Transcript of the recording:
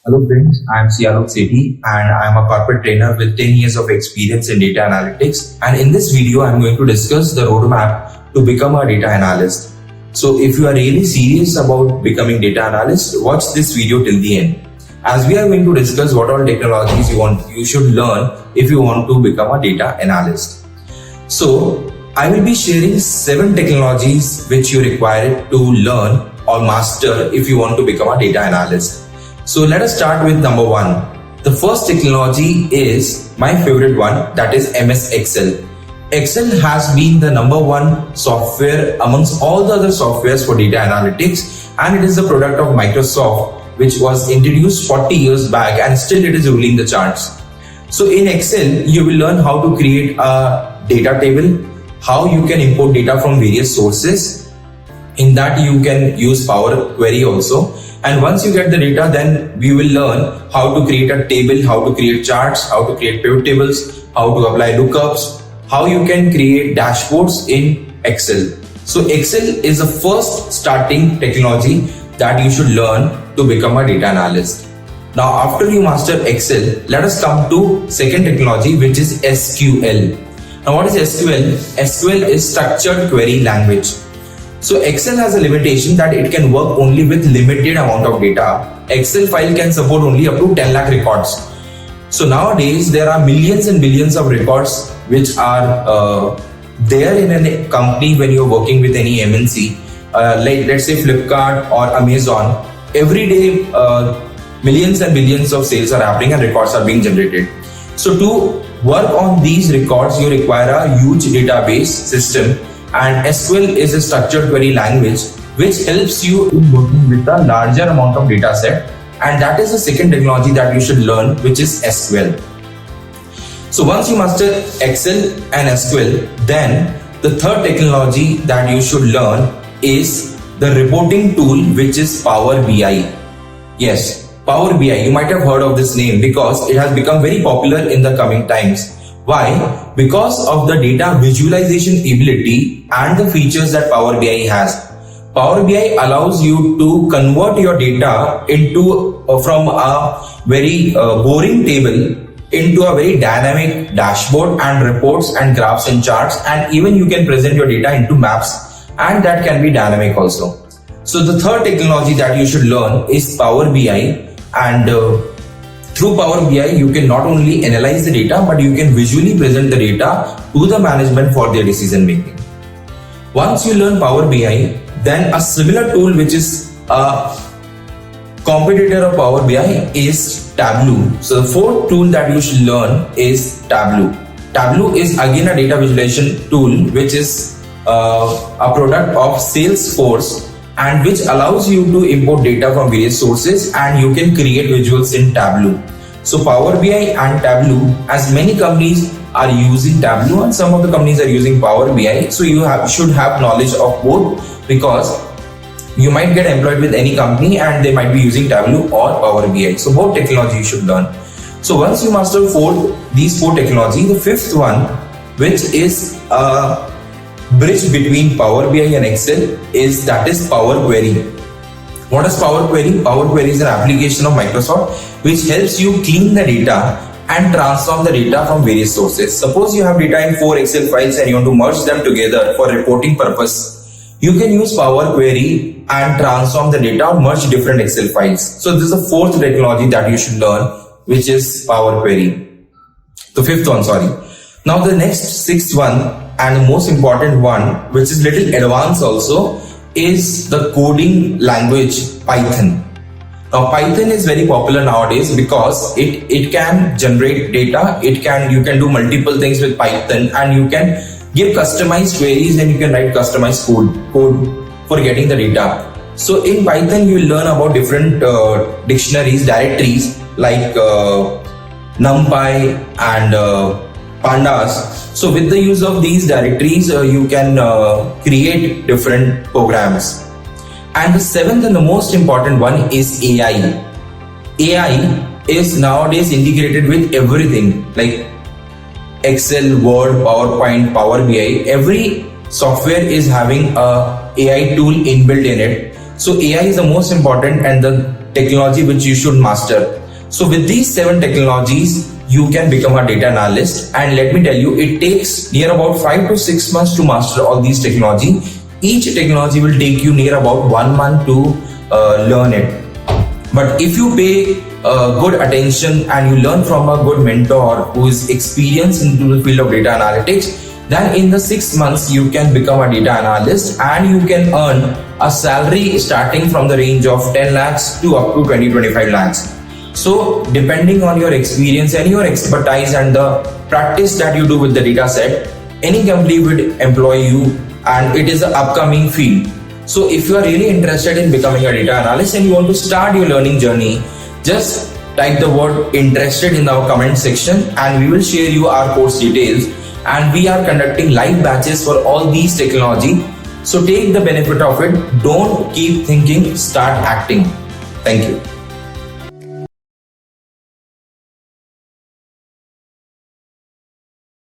Hello friends, I am Alok Sethi and I am a corporate trainer with 10 years of experience in data analytics. And in this video, I am going to discuss the roadmap to become a data analyst. So if you are really serious about becoming data analyst, watch this video till the end. As we are going to discuss what all technologies you should learn if you want to become a data analyst. So I will be sharing 7 technologies which you require to learn or master if you want to become a data analyst. So let us start with number 1. The first technology is my favorite one, that is MS Excel. Excel has been the number 1 software amongst all the other softwares for data analytics, and it is the product of Microsoft which was introduced 40 years back and still it is ruling the charts. So in Excel, you will learn how to create a data table, how you can import data from various sources. In that you can use Power Query also. And once you get the data, then we will learn how to create a table, how to create charts, how to create pivot tables, how to apply lookups, how you can create dashboards in Excel. So Excel is the first starting technology that you should learn to become a data analyst. Now after you master Excel, let us come to second technology, which is SQL. Now what is SQL? SQL is structured query language. So Excel has a limitation that it can work only with limited amount of data. Excel file can support only up to 10 lakh records. So nowadays there are millions and billions of records which are there in a company when you're working with any MNC. Like let's say Flipkart or Amazon. Every day millions and billions of sales are happening and records are being generated. So to work on these records, you require a huge database system. And SQL is a structured query language which helps you in working with a larger amount of data set, and that is the second technology that you should learn, which is SQL. So once you master Excel and SQL, then the third technology that you should learn is the reporting tool, which is Power BI. Yes, Power BI, you might have heard of this name because it has become very popular in the coming times. Why? Because of the data visualization ability and the features that Power BI has. Power BI allows you to convert your data into from a very boring table into a very dynamic dashboard and reports and graphs and charts, and even you can present your data into maps, and that can be dynamic also. So the third technology that you should learn is Power BI, and through Power BI, you can not only analyze the data, but you can visually present the data to the management for their decision making. Once you learn Power BI, then a similar tool which is a competitor of Power BI is Tableau. So the fourth tool that you should learn is Tableau. Tableau is again a data visualization tool which is a product of Salesforce, and which allows you to import data from various sources and you can create visuals in Tableau. So Power BI and Tableau, as many companies are using Tableau and some of the companies are using Power BI, so you should have knowledge of both, because you might get employed with any company and they might be using Tableau or Power BI. So both technology you should learn. So once you master these four technology, the fifth one, which is bridge between Power BI and Excel, is Power Query. What is Power Query? Power Query is an application of Microsoft which helps you clean the data and transform the data from various sources. Suppose you have data in 4 Excel files and you want to merge them together for reporting purpose. You can use Power Query and transform the data or merge different Excel files. So this is the fourth technology that you should learn, which is Power Query. The fifth one, sorry. Now the next sixth one, and the most important one, which is little advanced also, is the coding language Python. Now Python is very popular nowadays because it can generate data, you can do multiple things with Python, and you can give customized queries and you can write customized code for getting the data. So in Python you learn about different dictionaries, directories like NumPy and pandas. So with the use of these directories, you can create different programs. And the seventh and the most important one is AI. AI is nowadays integrated with everything like Excel, Word, PowerPoint, Power BI. Every software is having a AI tool inbuilt in it. So AI is the most important and the technology which you should master. So with these 7 technologies, you can become a data analyst. And let me tell you, it takes near about 5 to 6 months to master all these technology. Each technology will take you near about 1 month to learn it. But if you pay good attention and you learn from a good mentor who is experienced into the field of data analytics, then in the 6 months you can become a data analyst and you can earn a salary starting from the range of 10 lakhs to up to 20-25 lakhs. So depending on your experience and your expertise and the practice that you do with the data set, any company would employ you, and it is an upcoming field. So if you are really interested in becoming a data analyst and you want to start your learning journey, just type the word interested in our comment section and we will share you our course details. And we are conducting live batches for all these technology. So take the benefit of it. Don't keep thinking, start acting. Thank you.